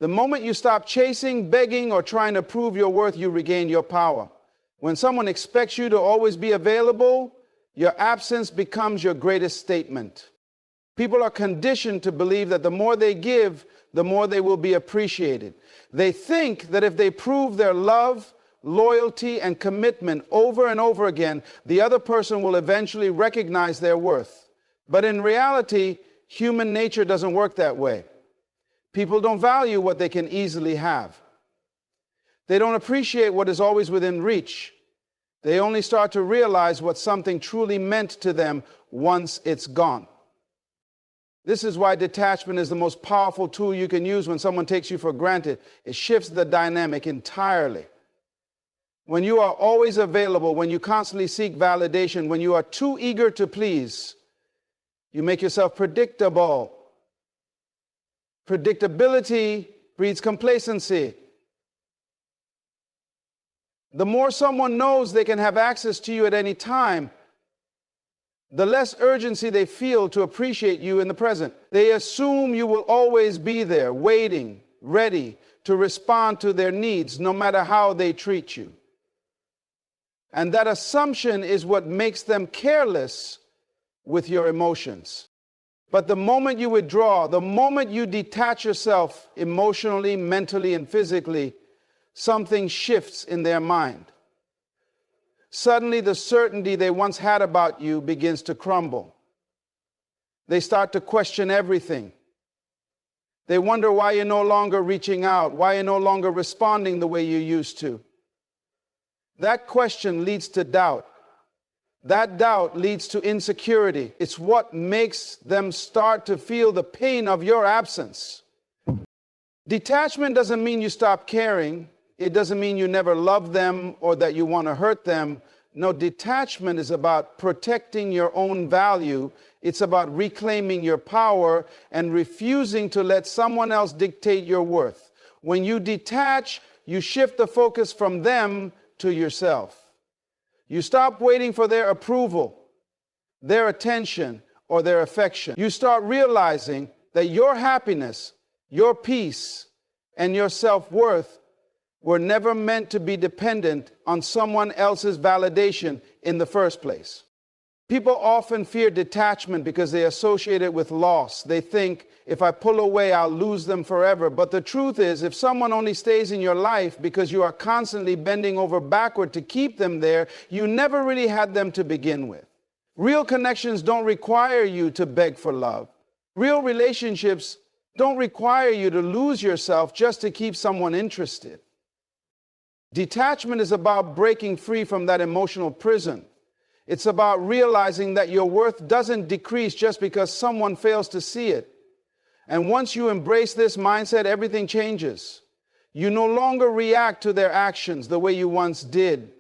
The moment you stop chasing, begging, or trying to prove your worth, you regain your power. When someone expects you to always be available, your absence becomes your greatest statement. People are conditioned to believe that the more they give, the more they will be appreciated. They think that if they prove their love, loyalty, and commitment over and over again, the other person will eventually recognize their worth. But in reality, human nature doesn't work that way. People don't value what they can easily have. They don't appreciate what is always within reach. They only start to realize what something truly meant to them once it's gone. This is why detachment is the most powerful tool you can use when someone takes you for granted. It shifts the dynamic entirely. When you are always available, when you constantly seek validation, when you are too eager to please, you make yourself predictable. Predictability breeds complacency. The more someone knows they can have access to you at any time, the less urgency they feel to appreciate you in the present. They assume you will always be there, waiting, ready to respond to their needs, no matter how they treat you. And that assumption is what makes them careless with your emotions. But the moment you withdraw, the moment you detach yourself emotionally, mentally, and physically, something shifts in their mind. Suddenly, the certainty they once had about you begins to crumble. They start to question everything. They wonder why you're no longer reaching out, why you're no longer responding the way you used to. That question leads to doubt. That doubt leads to insecurity. It's what makes them start to feel the pain of your absence. Detachment doesn't mean you stop caring. It doesn't mean you never love them or that you want to hurt them. No, detachment is about protecting your own value. It's about reclaiming your power and refusing to let someone else dictate your worth. When you detach, you shift the focus from them to yourself. You stop waiting for their approval, their attention, or their affection. You start realizing that your happiness, your peace, and your self-worth were never meant to be dependent on someone else's validation in the first place. People often fear detachment because they associate it with loss. They think, if I pull away, I'll lose them forever. But the truth is, if someone only stays in your life because you are constantly bending over backward to keep them there, you never really had them to begin with. Real connections don't require you to beg for love. Real relationships don't require you to lose yourself just to keep someone interested. Detachment is about breaking free from that emotional prison. It's about realizing that your worth doesn't decrease just because someone fails to see it. And once you embrace this mindset, everything changes. You no longer react to their actions the way you once did.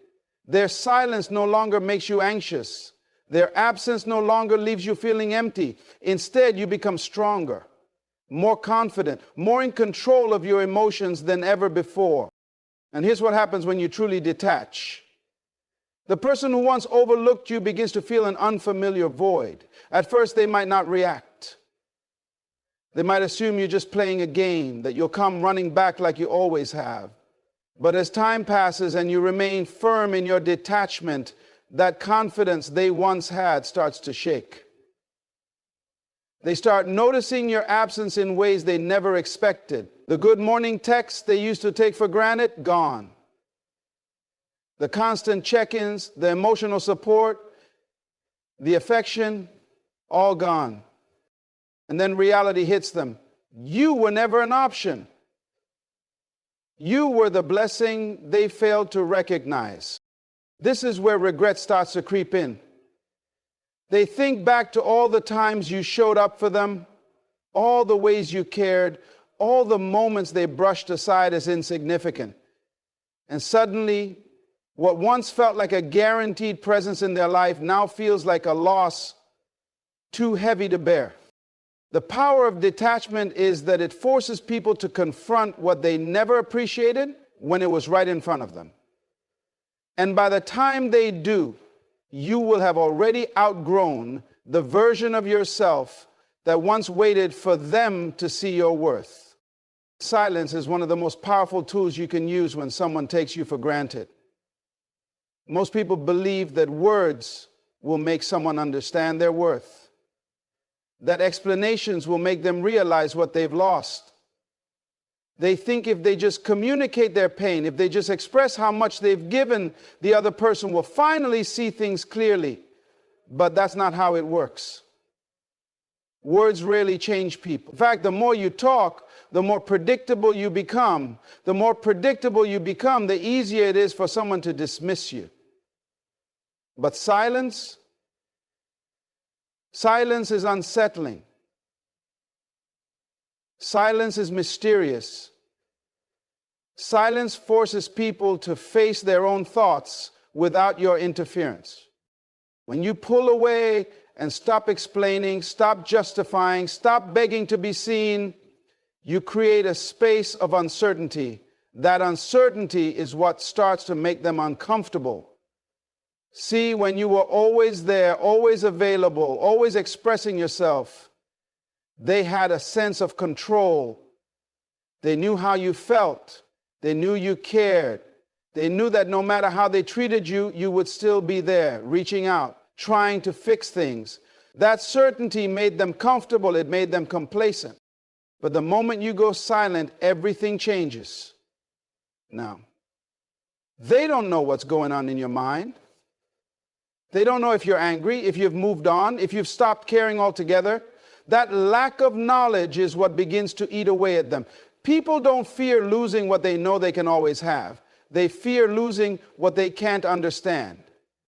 Their silence no longer makes you anxious. Their absence no longer leaves you feeling empty. Instead, you become stronger, more confident, more in control of your emotions than ever before. And here's what happens when you truly detach. The person who once overlooked you begins to feel an unfamiliar void. At first, they might not react. They might assume you're just playing a game, that you'll come running back like you always have. But as time passes and you remain firm in your detachment, that confidence they once had starts to shake. They start noticing your absence in ways they never expected. The good morning texts they used to take for granted, gone. The constant check-ins, the emotional support, the affection, all gone. And then reality hits them. You were never an option. You were the blessing they failed to recognize. This is where regret starts to creep in. They think back to all the times you showed up for them, all the ways you cared, all the moments they brushed aside as insignificant. And suddenly, what once felt like a guaranteed presence in their life now feels like a loss too heavy to bear. The power of detachment is that it forces people to confront what they never appreciated when it was right in front of them. And by the time they do, you will have already outgrown the version of yourself that once waited for them to see your worth. Silence is one of the most powerful tools you can use when someone takes you for granted. Most people believe that words will make someone understand their worth, that explanations will make them realize what they've lost. They think if they just communicate their pain, if they just express how much they've given, the other person will finally see things clearly. But that's not how it works. Words rarely change people. In fact, the more you talk, the more predictable you become. The more predictable you become, the easier it is for someone to dismiss you. But silence is unsettling. Silence is mysterious. Silence forces people to face their own thoughts without your interference. When you pull away and stop explaining, stop justifying, stop begging to be seen, you create a space of uncertainty. That uncertainty is what starts to make them uncomfortable. See, when you were always there, always available, always expressing yourself, they had a sense of control. They knew how you felt. They knew you cared. They knew that no matter how they treated you, you would still be there, reaching out, trying to fix things. That certainty made them comfortable. It made them complacent. But the moment you go silent, everything changes. Now, they don't know what's going on in your mind. They don't know if you're angry, if you've moved on, if you've stopped caring altogether. That lack of knowledge is what begins to eat away at them. People don't fear losing what they know they can always have. They fear losing what they can't understand.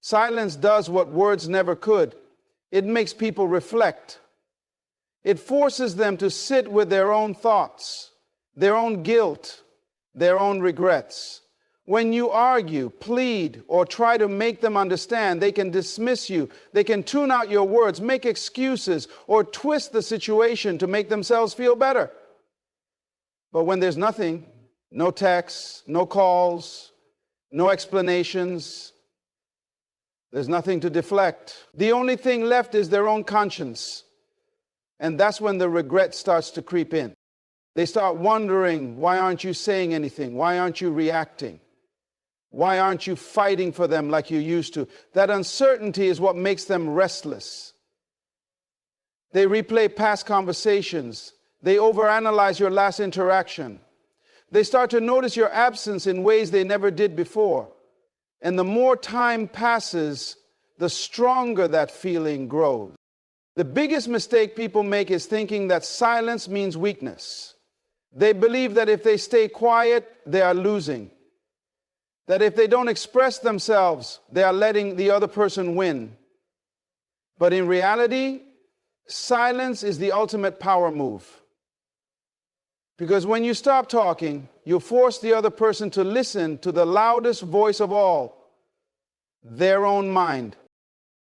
Silence does what words never could. It makes people reflect. It forces them to sit with their own thoughts, their own guilt, their own regrets. When you argue, plead, or try to make them understand, they can dismiss you. They can tune out your words, make excuses, or twist the situation to make themselves feel better. But when there's nothing, no texts, no calls, no explanations, there's nothing to deflect. The only thing left is their own conscience. And that's when the regret starts to creep in. They start wondering, why aren't you saying anything? Why aren't you reacting? Why aren't you fighting for them like you used to? That uncertainty is what makes them restless. They replay past conversations. They overanalyze your last interaction. They start to notice your absence in ways they never did before. And the more time passes, the stronger that feeling grows. The biggest mistake people make is thinking that silence means weakness. They believe that if they stay quiet, they are losing. That if they don't express themselves, they are letting the other person win. But in reality, silence is the ultimate power move. Because when you stop talking, you force the other person to listen to the loudest voice of all, their own mind.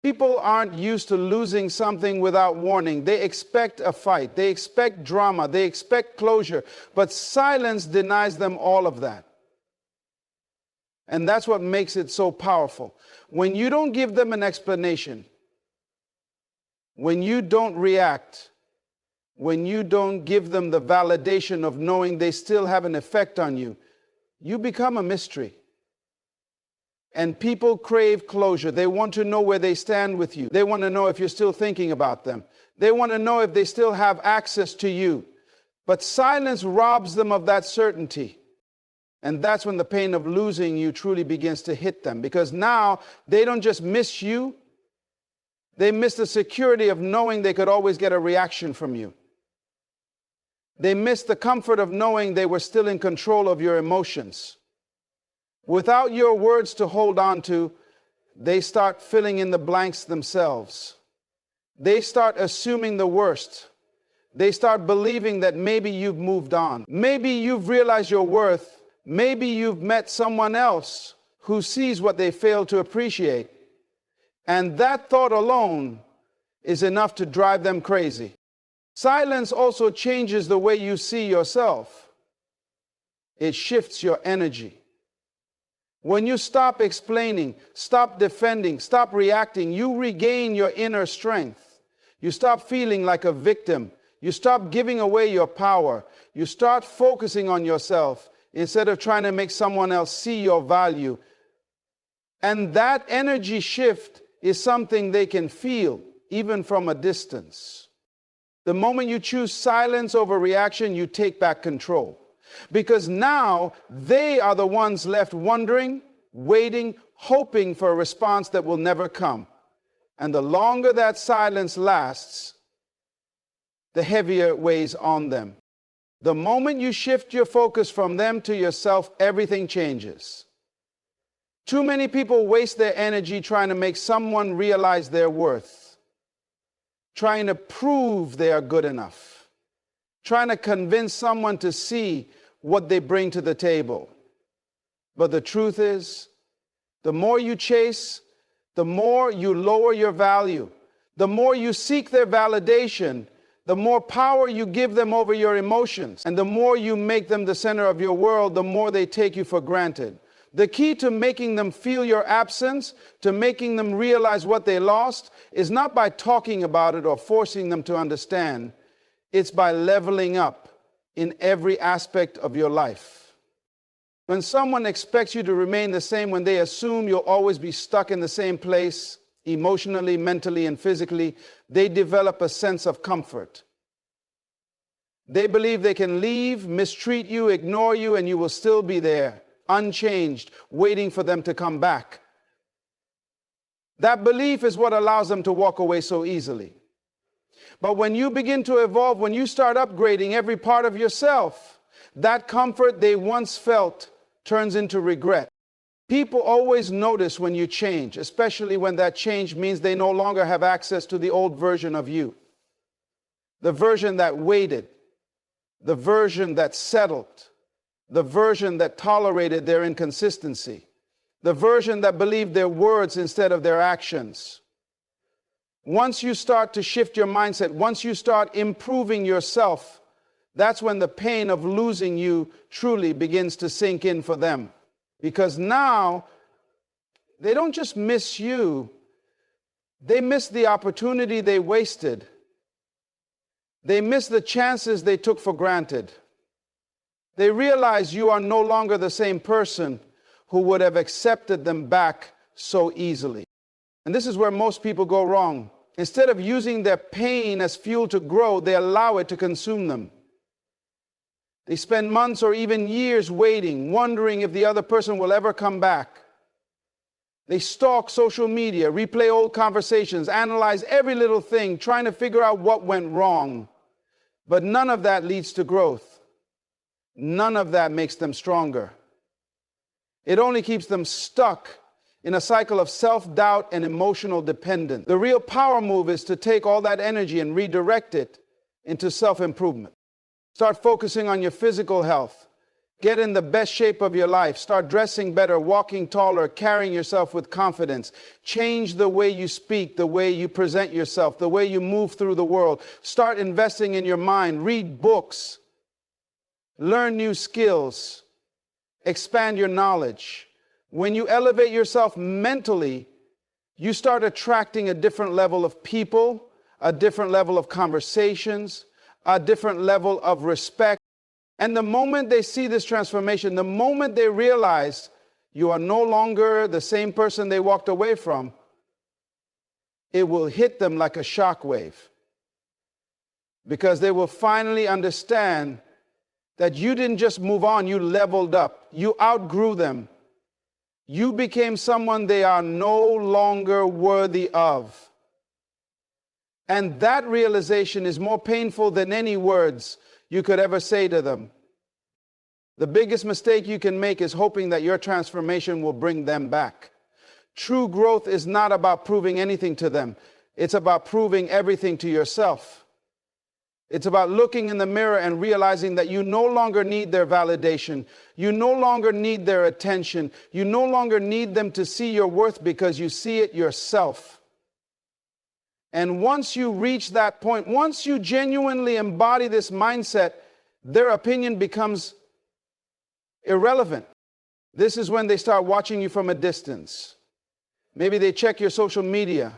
People aren't used to losing something without warning. They expect a fight. They expect drama. They expect closure. But silence denies them all of that. And that's what makes it so powerful. When you don't give them an explanation, when you don't react, when you don't give them the validation of knowing they still have an effect on you, you become a mystery. And people crave closure. They want to know where they stand with you. They want to know if you're still thinking about them. They want to know if they still have access to you. But silence robs them of that certainty. And that's when the pain of losing you truly begins to hit them. Because now they don't just miss you. They miss the security of knowing they could always get a reaction from you. They miss the comfort of knowing they were still in control of your emotions. Without your words to hold on to, they start filling in the blanks themselves. They start assuming the worst. They start believing that maybe you've moved on. Maybe you've realized your worth. Maybe you've met someone else who sees what they fail to appreciate. And that thought alone is enough to drive them crazy. Silence also changes the way you see yourself. It shifts your energy. When you stop explaining, stop defending, stop reacting, you regain your inner strength. You stop feeling like a victim. You stop giving away your power. You start focusing on yourself instead of trying to make someone else see your value. And that energy shift is something they can feel, even from a distance. The moment you choose silence over reaction, you take back control. Because now they are the ones left wondering, waiting, hoping for a response that will never come. And the longer that silence lasts, the heavier it weighs on them. The moment you shift your focus from them to yourself, everything changes. Too many people waste their energy trying to make someone realize their worth, trying to prove they are good enough, trying to convince someone to see what they bring to the table. But the truth is, the more you chase, the more you lower your value. The more you seek their validation, the more power you give them over your emotions. And the more you make them the center of your world, the more they take you for granted. The key to making them feel your absence, to making them realize what they lost, is not by talking about it or forcing them to understand. It's by leveling up in every aspect of your life. When someone expects you to remain the same, when they assume you'll always be stuck in the same place, emotionally, mentally, and physically, they develop a sense of comfort. They believe they can leave, mistreat you, ignore you, and you will still be there, unchanged, waiting for them to come back. That belief is what allows them to walk away so easily. But when you begin to evolve, when you start upgrading every part of yourself, that comfort they once felt turns into regret. People always notice when you change, especially when that change means they no longer have access to the old version of you. The version that waited, the version that settled, the version that tolerated their inconsistency, the version that believed their words instead of their actions. Once you start to shift your mindset, once you start improving yourself, that's when the pain of losing you truly begins to sink in for them. Because now, they don't just miss you, they miss the opportunity they wasted. They miss the chances they took for granted. They realize you are no longer the same person who would have accepted them back so easily. And this is where most people go wrong. Instead of using their pain as fuel to grow, they allow it to consume them. They spend months or even years waiting, wondering if the other person will ever come back. They stalk social media, replay old conversations, analyze every little thing, trying to figure out what went wrong. But none of that leads to growth. None of that makes them stronger. It only keeps them stuck in a cycle of self-doubt and emotional dependence. The real power move is to take all that energy and redirect it into self-improvement. Start focusing on your physical health. Get in the best shape of your life. Start dressing better, walking taller, carrying yourself with confidence. Change the way you speak, the way you present yourself, the way you move through the world. Start investing in your mind. Read books. Learn new skills. Expand your knowledge. When you elevate yourself mentally, you start attracting a different level of people, a different level of conversations, a different level of respect. And the moment they see this transformation, the moment they realize you are no longer the same person they walked away from, it will hit them like a shockwave. Because they will finally understand that you didn't just move on, you leveled up. You outgrew them. You became someone they are no longer worthy of. And that realization is more painful than any words you could ever say to them. The biggest mistake you can make is hoping that your transformation will bring them back. True growth is not about proving anything to them. It's about proving everything to yourself. It's about looking in the mirror and realizing that you no longer need their validation. You no longer need their attention. You no longer need them to see your worth because you see it yourself. And once you reach that point, once you genuinely embody this mindset, their opinion becomes irrelevant. This is when they start watching you from a distance. Maybe they check your social media.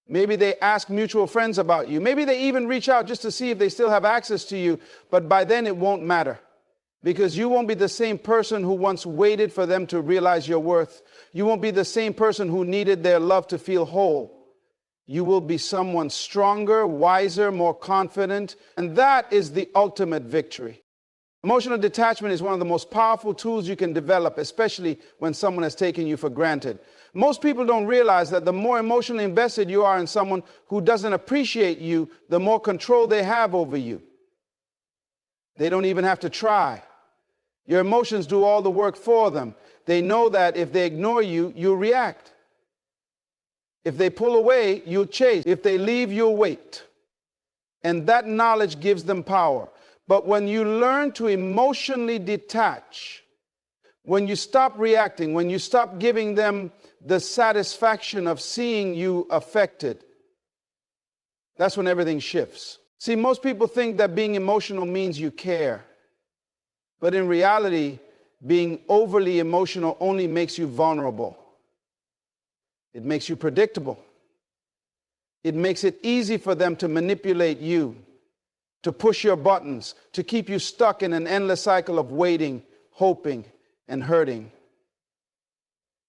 Maybe they ask mutual friends about you. Maybe they even reach out just to see if they still have access to you. But by then it won't matter, because you won't be the same person who once waited for them to realize your worth. You won't be the same person who needed their love to feel whole. You will be someone stronger, wiser, more confident. And that is the ultimate victory. Emotional detachment is one of the most powerful tools you can develop, especially when someone has taken you for granted. Most people don't realize that the more emotionally invested you are in someone who doesn't appreciate you, the more control they have over you. They don't even have to try. Your emotions do all the work for them. They know that if they ignore you, you'll react. If they pull away, you'll chase. If they leave, you'll wait. And that knowledge gives them power. But when you learn to emotionally detach, when you stop reacting, when you stop giving them the satisfaction of seeing you affected, that's when everything shifts. See, most people think that being emotional means you care. But in reality, being overly emotional only makes you vulnerable. It makes you predictable. It makes it easy for them to manipulate you, to push your buttons, to keep you stuck in an endless cycle of waiting, hoping, and hurting.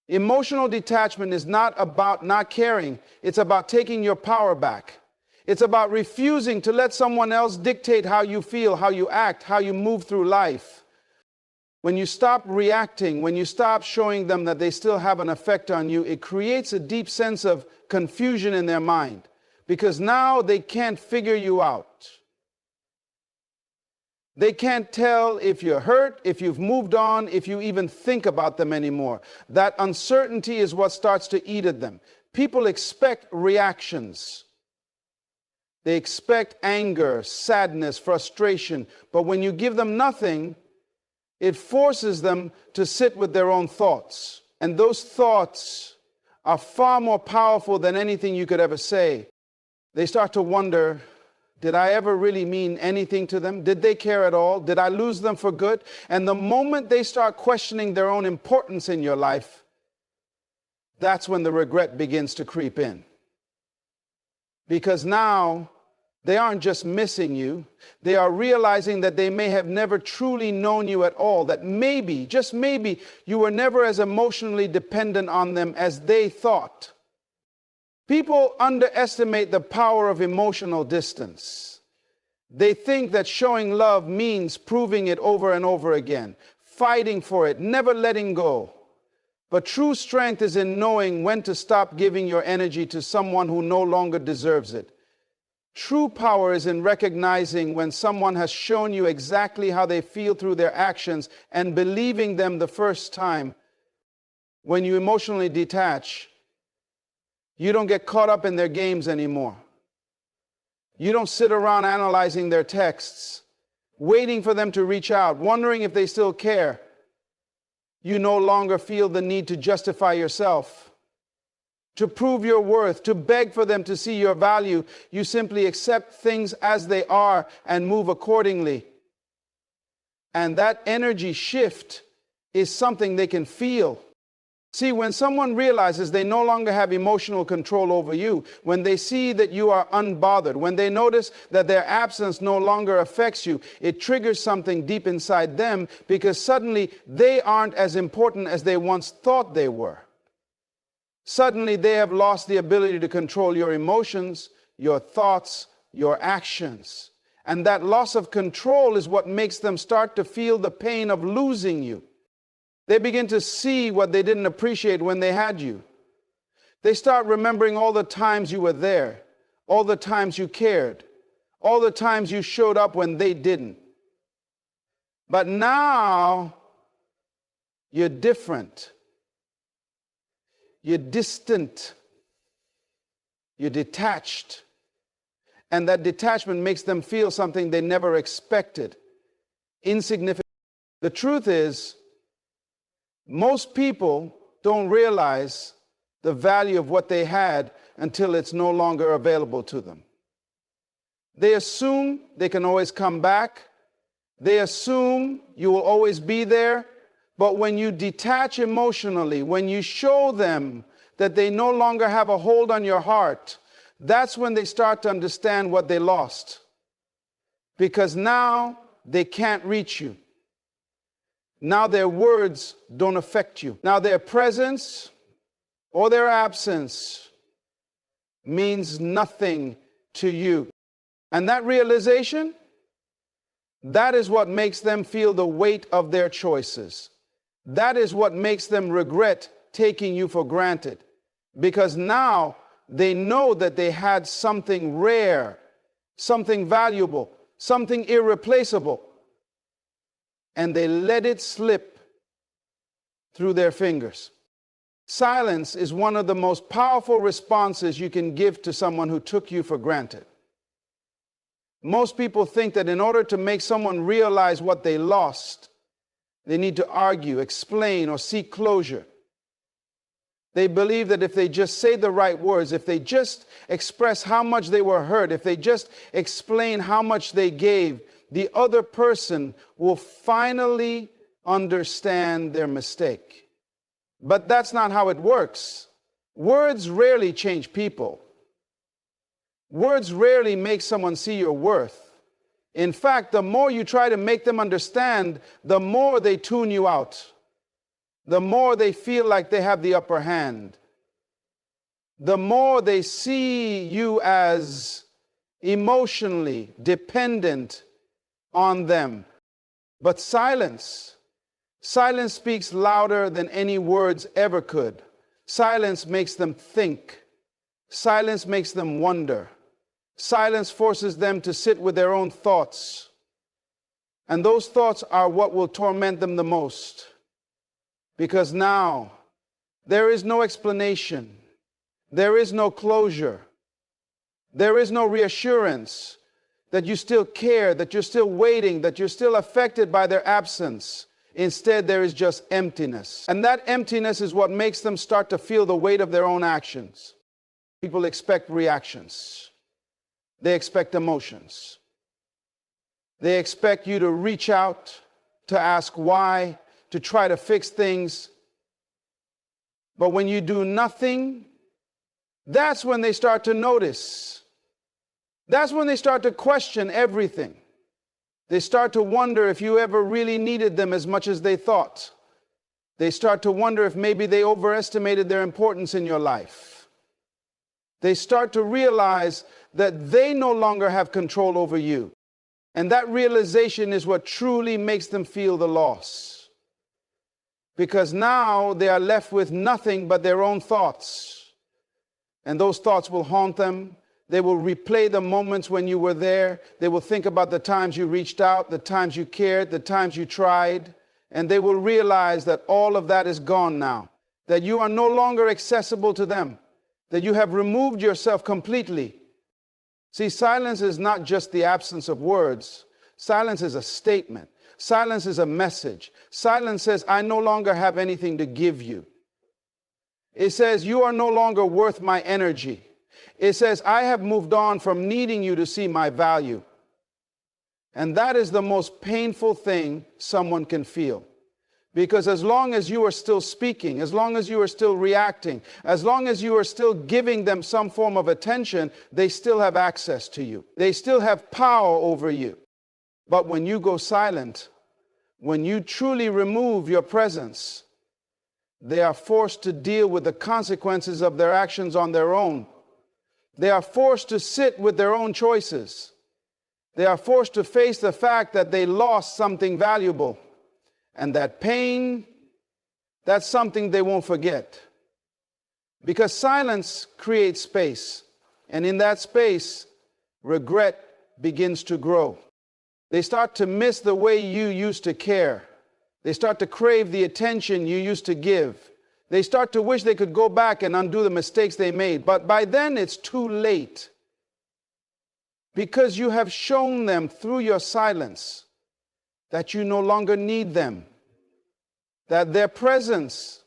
Emotional detachment is not about not caring. It's about taking your power back. It's about refusing to let someone else dictate how you feel, how you act, how you move through life. When you stop reacting, when you stop showing them that they still have an effect on you, it creates a deep sense of confusion in their mind, because now they can't figure you out. They can't tell if you're hurt, if you've moved on, if you even think about them anymore. That uncertainty is what starts to eat at them. People expect reactions. They expect anger, sadness, frustration. But when you give them nothing, it forces them to sit with their own thoughts. And those thoughts are far more powerful than anything you could ever say. They start to wonder, did I ever really mean anything to them? Did they care at all? Did I lose them for good? And the moment they start questioning their own importance in your life, that's when the regret begins to creep in. Because now they aren't just missing you. They are realizing that they may have never truly known you at all. That maybe, just maybe, you were never as emotionally dependent on them as they thought. People underestimate the power of emotional distance. They think that showing love means proving it over and over again, fighting for it, never letting go. But true strength is in knowing when to stop giving your energy to someone who no longer deserves it. True power is in recognizing when someone has shown you exactly how they feel through their actions and believing them the first time. When you emotionally detach, you don't get caught up in their games anymore. You don't sit around analyzing their texts, waiting for them to reach out, wondering if they still care. You no longer feel the need to justify yourself, to prove your worth, to beg for them to see your value. You simply accept things as they are and move accordingly. And that energy shift is something they can feel. See, when someone realizes they no longer have emotional control over you, when they see that you are unbothered, when they notice that their absence no longer affects you, it triggers something deep inside them, because suddenly they aren't as important as they once thought they were. Suddenly, they have lost the ability to control your emotions, your thoughts, your actions. And that loss of control is what makes them start to feel the pain of losing you. They begin to see what they didn't appreciate when they had you. They start remembering all the times you were there, all the times you cared, all the times you showed up when they didn't. But now, you're different. You're distant. You're detached. And that detachment makes them feel something they never expected. Insignificant. The truth is, most people don't realize the value of what they had until it's no longer available to them. They assume they can always come back. They assume you will always be there. But when you detach emotionally, when you show them that they no longer have a hold on your heart, that's when they start to understand what they lost. Because now they can't reach you. Now their words don't affect you. Now their presence or their absence means nothing to you. And that realization, that is what makes them feel the weight of their choices. That is what makes them regret taking you for granted. Because now they know that they had something rare, something valuable, something irreplaceable, and they let it slip through their fingers. Silence is one of the most powerful responses you can give to someone who took you for granted. Most people think that in order to make someone realize what they lost, they need to argue, explain, or seek closure. They believe that if they just say the right words, if they just express how much they were hurt, if they just explain how much they gave, the other person will finally understand their mistake. But that's not how it works. Words rarely change people. Words rarely make someone see your worth. In fact, the more you try to make them understand, the more they tune you out. The more they feel like they have the upper hand. The more they see you as emotionally dependent on them. But silence speaks louder than any words ever could. Silence makes them think. Silence makes them wonder. Silence forces them to sit with their own thoughts. And those thoughts are what will torment them the most. Because now there is no explanation. There is no closure. There is no reassurance that you still care, that you're still waiting, that you're still affected by their absence. Instead, there is just emptiness. And that emptiness is what makes them start to feel the weight of their own actions. People expect reactions. They expect emotions. They expect you to reach out, to ask why, to try to fix things. But when you do nothing, that's when they start to notice. That's when they start to question everything. They start to wonder if you ever really needed them as much as they thought. They start to wonder if maybe they overestimated their importance in your life. They start to realize that they no longer have control over you. And that realization is what truly makes them feel the loss. Because now they are left with nothing but their own thoughts. And those thoughts will haunt them. They will replay the moments when you were there. They will think about the times you reached out, the times you cared, the times you tried. And they will realize that all of that is gone now. That you are no longer accessible to them. That you have removed yourself completely. See, silence is not just the absence of words. Silence is a statement. Silence is a message. Silence says, I no longer have anything to give you. It says, you are no longer worth my energy. It says, I have moved on from needing you to see my value. And that is the most painful thing someone can feel. Because as long as you are still speaking, as long as you are still reacting, as long as you are still giving them some form of attention, they still have access to you. They still have power over you. But when you go silent, when you truly remove your presence, they are forced to deal with the consequences of their actions on their own. They are forced to sit with their own choices. They are forced to face the fact that they lost something valuable. And that pain, that's something they won't forget. Because silence creates space. And in that space, regret begins to grow. They start to miss the way you used to care. They start to crave the attention you used to give. They start to wish they could go back and undo the mistakes they made. But by then, it's too late. Because you have shown them through your silence that you no longer need them. That their presence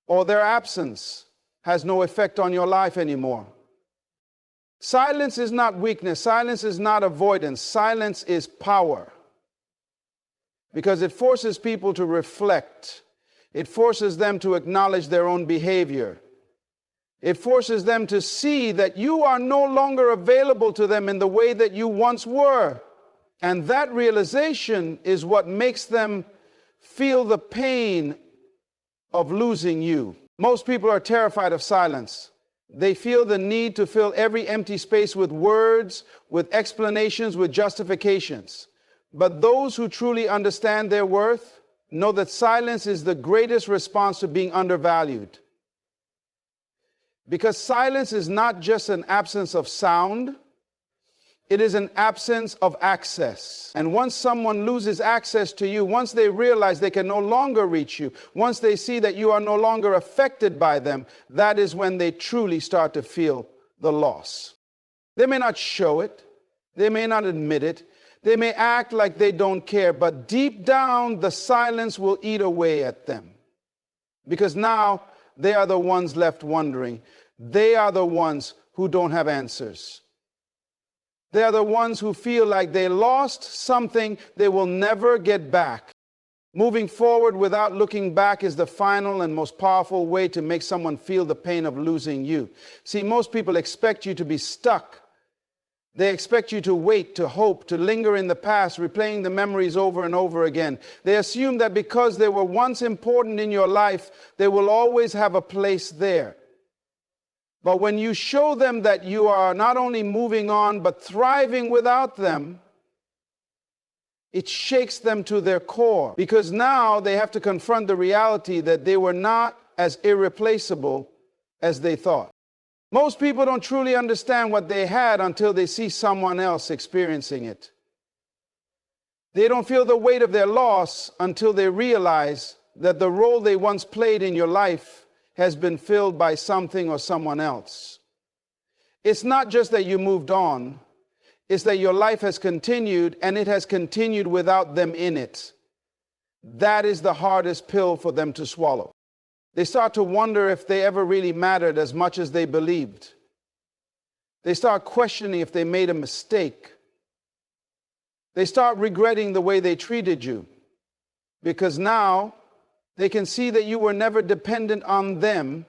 or their absence has no effect on your life anymore. Silence is not weakness. Silence is not avoidance. Silence is power. Because it forces people to reflect. It forces them to acknowledge their own behavior. It forces them to see that you are no longer available to them in the way that you once were. And that realization is what makes them feel the pain of losing you. Most people are terrified of silence. They feel the need to fill every empty space with words, with explanations, with justifications. But those who truly understand their worth know that silence is the greatest response to being undervalued. Because silence is not just an absence of sound, it is an absence of access. And once someone loses access to you, once they realize they can no longer reach you, once they see that you are no longer affected by them, that is when they truly start to feel the loss. They may not show it, they may not admit it, they may act like they don't care, but deep down, the silence will eat away at them. Because now they are the ones left wondering. They are the ones who don't have answers. They are the ones who feel like they lost something they will never get back. Moving forward without looking back is the final and most powerful way to make someone feel the pain of losing you. See, most people expect you to be stuck. They expect you to wait, to hope, to linger in the past, replaying the memories over and over again. They assume that because they were once important in your life, they will always have a place there. But when you show them that you are not only moving on, but thriving without them, it shakes them to their core. Because now they have to confront the reality that they were not as irreplaceable as they thought. Most people don't truly understand what they had until they see someone else experiencing it. They don't feel the weight of their loss until they realize that the role they once played in your life has been filled by something or someone else. It's not just that you moved on, it's that your life has continued, and it has continued without them in it. That is the hardest pill for them to swallow. They start to wonder if they ever really mattered as much as they believed. They start questioning if they made a mistake. They start regretting the way they treated you, because now they can see that you were never dependent on them.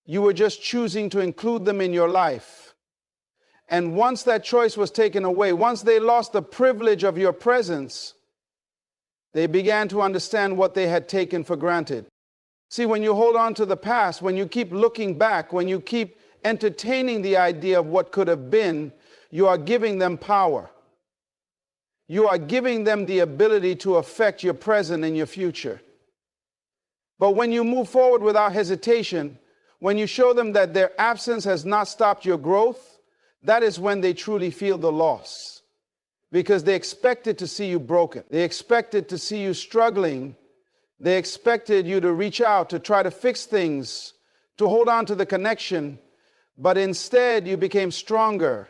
You were just choosing to include them in your life. And once that choice was taken away, once they lost the privilege of your presence, they began to understand what they had taken for granted. See, when you hold on to the past, when you keep looking back, when you keep entertaining the idea of what could have been, you are giving them power. You are giving them the ability to affect your present and your future. But when you move forward without hesitation, when you show them that their absence has not stopped your growth, that is when they truly feel the loss. Because they expected to see you broken. They expected to see you struggling. They expected you to reach out, to try to fix things, to hold on to the connection. But instead, you became stronger.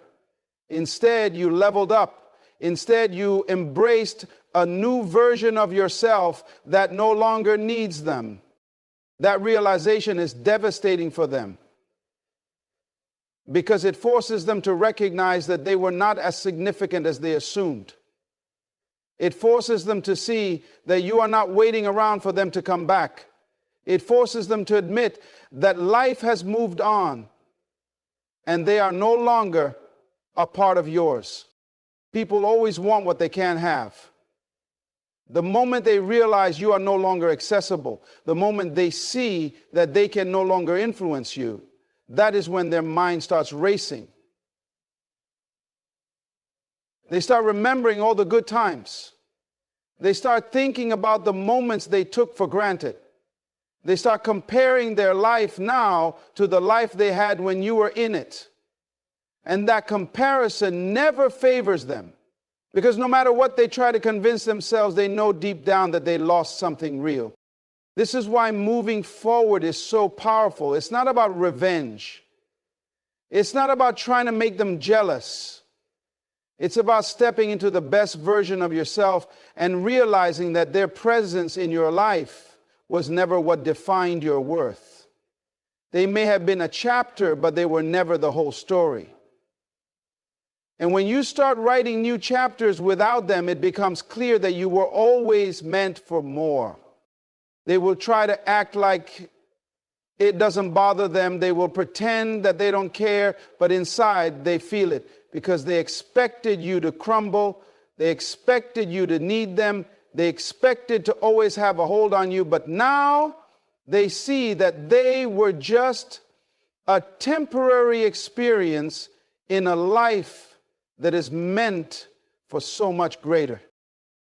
Instead, you leveled up. Instead, you embraced a new version of yourself that no longer needs them. That realization is devastating for them, because it forces them to recognize that they were not as significant as they assumed. It forces them to see that you are not waiting around for them to come back. It forces them to admit that life has moved on and they are no longer a part of yours. People always want what they can't have. The moment they realize you are no longer accessible, the moment they see that they can no longer influence you, that is when their mind starts racing. They start remembering all the good times. They start thinking about the moments they took for granted. They start comparing their life now to the life they had when you were in it. And that comparison never favors them, because no matter what they try to convince themselves, they know deep down that they lost something real. This is why moving forward is so powerful. It's not about revenge. It's not about trying to make them jealous. It's about stepping into the best version of yourself and realizing that their presence in your life was never what defined your worth. They may have been a chapter, but they were never the whole story. And when you start writing new chapters without them, it becomes clear that you were always meant for more. They will try to act like it doesn't bother them. They will pretend that they don't care, but inside they feel it because they expected you to crumble. They expected you to need them. They expected to always have a hold on you. But now they see that they were just a temporary experience in a life that is meant for so much greater.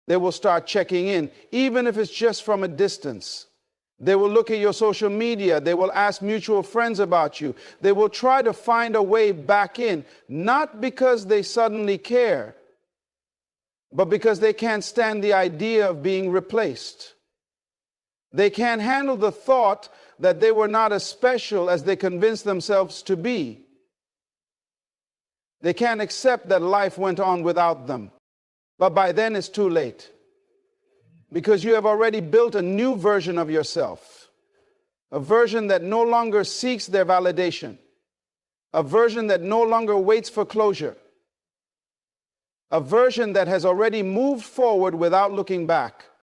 They will start checking in, even if it's just from a distance. They will look at your social media. They will ask mutual friends about you. They will try to find a way back in, not because they suddenly care, but because they can't stand the idea of being replaced. They can't handle the thought that they were not as special as they convinced themselves to be. They can't accept that life went on without them. But by then it's too late, because you have already built a new version of yourself, a version that no longer seeks their validation, a version that no longer waits for closure, a version that has already moved forward without looking back.